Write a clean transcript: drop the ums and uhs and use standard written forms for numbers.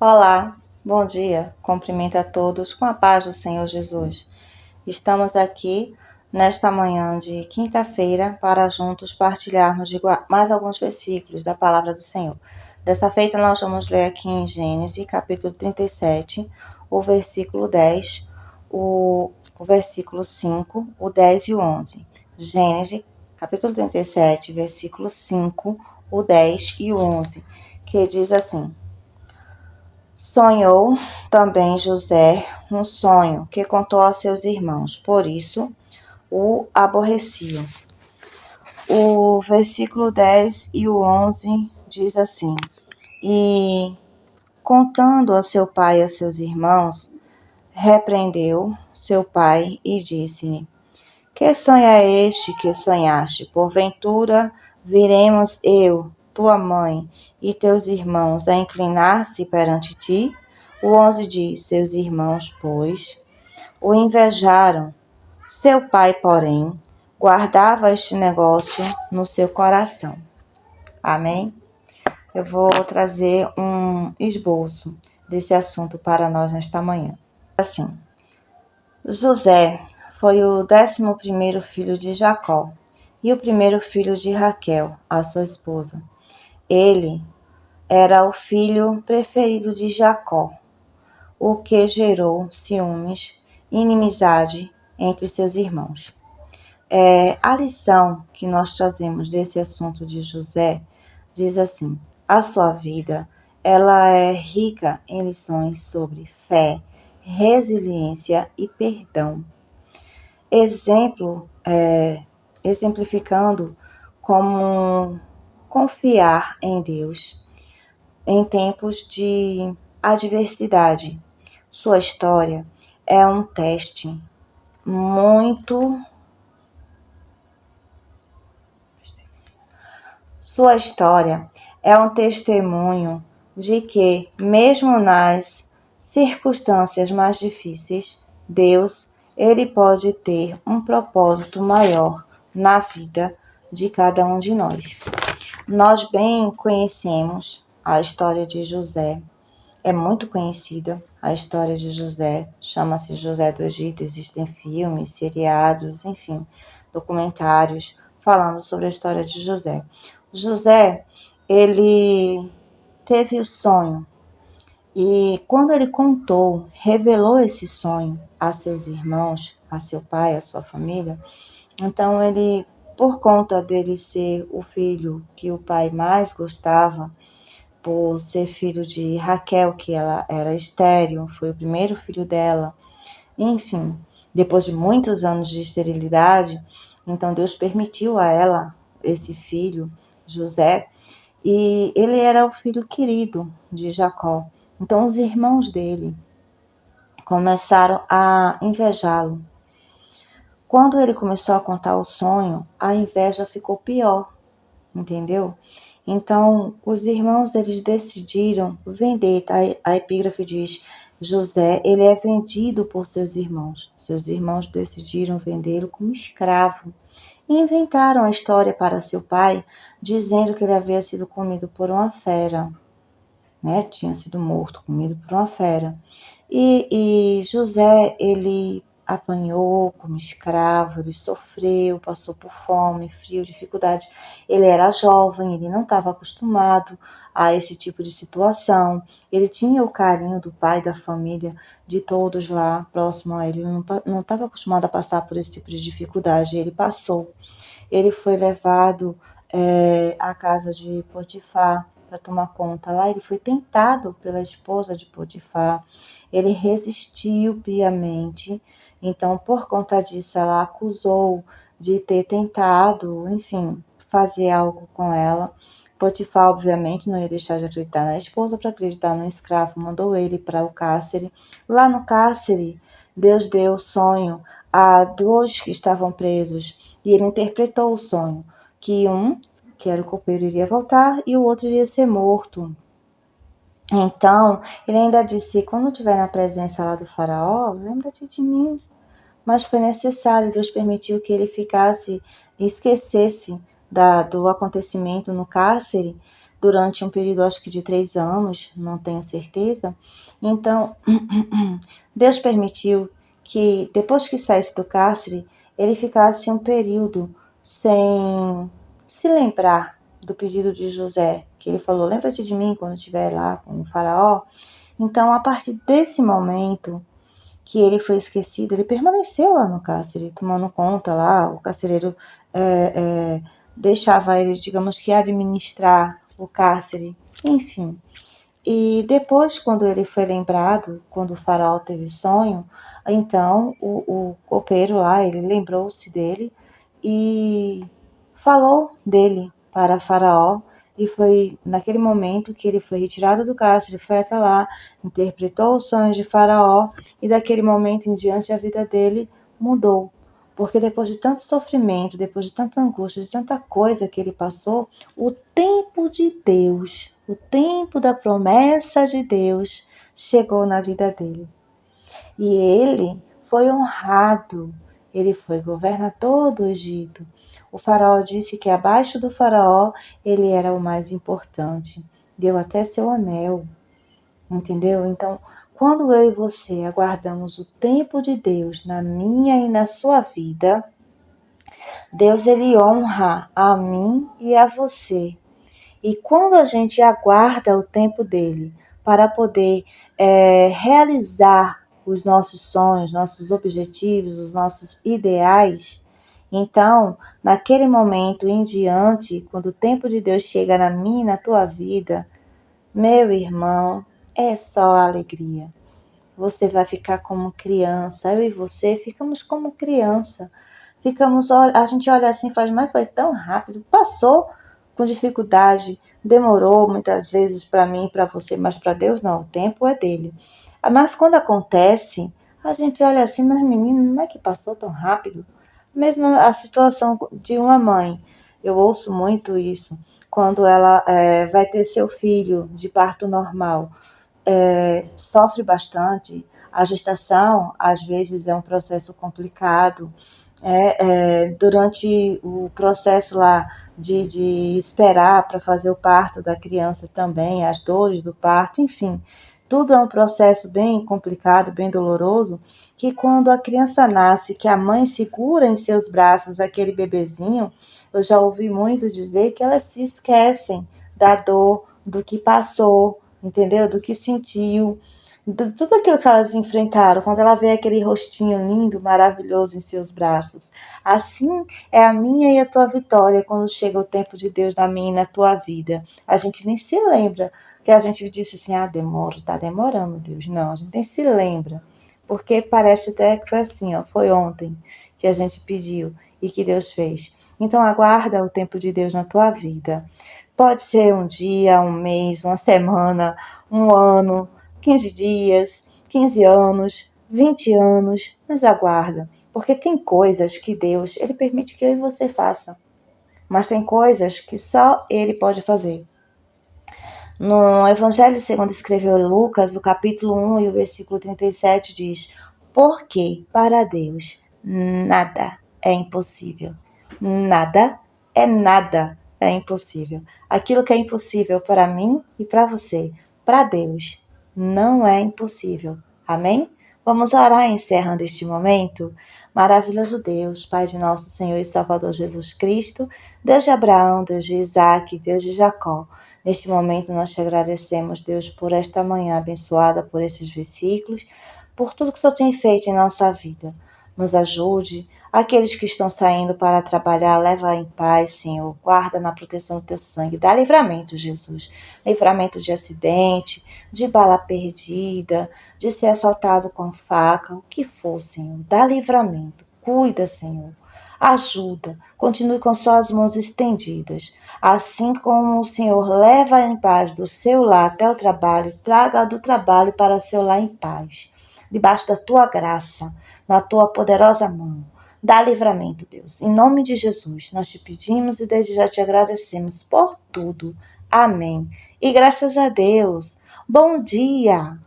Olá, bom dia, cumprimento a todos com a paz do Senhor Jesus. Estamos aqui nesta manhã de quinta-feira para juntos partilharmos mais alguns versículos da palavra do Senhor. Desta feita nós vamos ler aqui em Gênesis, capítulo 37, o versículo 10, o versículo 5, o 10 e o 11. Gênesis, capítulo 37, versículo 5, o 10 e o 11, que diz assim: Sonhou também José um sonho que contou a seus irmãos, por isso o aborreciam. O versículo 10 e o 11 diz assim: E contando a seu pai e a seus irmãos, repreendeu seu pai e disse-lhe: Que sonho é este que sonhaste? Porventura viremos eu, tua mãe e teus irmãos a inclinar-se perante ti? O 11 diz: Seus irmãos, pois, o invejaram. Seu pai, porém, guardava este negócio no seu coração. Amém? Eu vou trazer um esboço desse assunto para nós nesta manhã. Assim, José foi o 11º filho de Jacó e o primeiro filho de Raquel, a sua esposa. Ele era o filho preferido de Jacó, o que gerou ciúmes e inimizade entre seus irmãos. A lição que nós trazemos desse assunto de José diz assim: a sua vida ela é rica em lições sobre fé, resiliência e perdão. Exemplificando como confiar em Deus em tempos de adversidade. Sua história é um teste muito Sua história é um testemunho de que, mesmo nas circunstâncias mais difíceis, Deus, ele pode ter um propósito maior na vida de cada um de nós. Nós bem conhecemos a história de José. É muito conhecida a história de José. Chama-se José do Egito. Existem filmes, seriados, enfim, documentários falando sobre a história de José. José, ele teve o sonho e quando ele contou, revelou esse sonho a seus irmãos, a seu pai, a sua família, então ele, por conta dele ser o filho que o pai mais gostava, por ser filho de Raquel, que ela era estéril, foi o primeiro filho dela, enfim, depois de muitos anos de esterilidade, então Deus permitiu a ela esse filho, José, e ele era o filho querido de Jacó. Então os irmãos dele começaram a invejá-lo. Quando ele começou a contar o sonho, a inveja ficou pior, entendeu? Então, os irmãos, eles decidiram vender, tá? A epígrafe diz: José, ele é vendido por seus irmãos. Seus irmãos decidiram vendê-lo como escravo. E inventaram a história para seu pai, dizendo que ele havia sido comido por uma fera, né? Tinha sido morto, comido por uma fera. E José, ele apanhou como escravo, ele sofreu, passou por fome, frio, dificuldade. Ele era jovem, ele não estava acostumado a esse tipo de situação. Ele tinha o carinho do pai, da família, de todos lá próximo a ele. Ele não estava acostumado a passar por esse tipo de dificuldade. Ele passou. Ele foi levado à casa de Potifar para tomar conta lá. Ele foi tentado pela esposa de Potifar. Ele resistiu piamente. Então, por conta disso, ela acusou de ter tentado, enfim, fazer algo com ela. Potifar, obviamente, não ia deixar de acreditar na esposa para acreditar no escravo. Mandou ele para o cárcere. Lá no cárcere, Deus deu sonho a dois que estavam presos. E ele interpretou o sonho, que um, que era o copeiro, iria voltar e o outro iria ser morto. Então, ele ainda disse: quando estiver na presença lá do faraó, lembra-te de mim. Mas foi necessário, Deus permitiu que ele esquecesse do acontecimento no cárcere, durante um período, acho que de 3 anos, não tenho certeza. Então, Deus permitiu que, depois que saísse do cárcere, ele ficasse um período sem se lembrar do pedido de José, que ele falou: lembra-te de mim quando estiver lá com o faraó. Então, a partir desse momento que ele foi esquecido, ele permaneceu lá no cárcere, tomando conta lá, o carcereiro deixava ele, digamos que, administrar o cárcere, enfim. E depois, quando ele foi lembrado, quando o faraó teve sonho, então o copeiro lá, ele lembrou-se dele e falou dele para Faraó. E foi naquele momento que ele foi retirado do cárcere, foi até lá, interpretou os sonhos de Faraó, e daquele momento em diante a vida dele mudou. Porque depois de tanto sofrimento, depois de tanta angústia, de tanta coisa que ele passou, o tempo de Deus, o tempo da promessa de Deus chegou na vida dele. E ele foi honrado, ele foi governador do Egito. O faraó disse que abaixo do faraó ele era o mais importante. Deu até seu anel, entendeu? Então, quando eu e você aguardamos o tempo de Deus na minha e na sua vida, Deus ele honra a mim e a você. E quando a gente aguarda o tempo dele para poder realizar os nossos sonhos, nossos objetivos, os nossos ideais, então, naquele momento em diante, quando o tempo de Deus chega na minha e na tua vida, meu irmão, é só alegria. Você vai ficar como criança, eu e você ficamos como criança. A gente olha assim e faz, mas foi tão rápido, passou com dificuldade, demorou muitas vezes para mim e para você, mas para Deus não, o tempo é dele. Mas quando acontece, a gente olha assim, mas menino, não é que passou tão rápido? Mesmo a situação de uma mãe, eu ouço muito isso, quando ela vai ter seu filho de parto normal, sofre bastante, a gestação às vezes é um processo complicado, durante o processo lá de esperar para fazer o parto da criança também, as dores do parto, enfim, tudo é um processo bem complicado, bem doloroso, que quando a criança nasce, que a mãe segura em seus braços aquele bebezinho, eu já ouvi muito dizer que elas se esquecem da dor, do que passou, entendeu? Do que sentiu, de tudo aquilo que elas enfrentaram, quando ela vê aquele rostinho lindo, maravilhoso em seus braços. Assim é a minha e a tua vitória quando chega o tempo de Deus na minha e na tua vida. A gente nem se lembra que a gente disse assim, demora, tá demorando, Deus. Não, a gente nem se lembra, porque parece até que foi assim, foi ontem que a gente pediu e que Deus fez. Então aguarda o tempo de Deus na tua vida. Pode ser um dia, um mês, uma semana, um ano, 15 dias, 15 anos, 20 anos, mas aguarda, porque tem coisas que Deus, ele permite que eu e você faça, mas tem coisas que só ele pode fazer. No Evangelho segundo escreveu Lucas, o capítulo 1 e o versículo 37 diz: porque para Deus nada é impossível. Nada é impossível. Aquilo que é impossível para mim e para você, para Deus, não é impossível. Amém? Vamos orar encerrando este momento? Maravilhoso Deus, Pai de nosso Senhor e Salvador Jesus Cristo, Deus de Abraão, Deus de Isaac, Deus de Jacó. Neste momento nós te agradecemos, Deus, por esta manhã abençoada, por esses versículos, por tudo que o Senhor tem feito em nossa vida. Nos ajude. Aqueles que estão saindo para trabalhar, leva em paz, Senhor. Guarda na proteção do teu sangue. Dá livramento, Jesus. Livramento de acidente, de bala perdida, de ser assaltado com faca, o que for, Senhor. Dá livramento. Cuida, Senhor. Ajuda. Continue com suas mãos estendidas. Assim como o Senhor leva em paz do seu lar até o trabalho, traga do trabalho para seu lar em paz. Debaixo da tua graça, na tua poderosa mão. Dá livramento, Deus. Em nome de Jesus, nós te pedimos e desde já te agradecemos por tudo. Amém. E graças a Deus. Bom dia!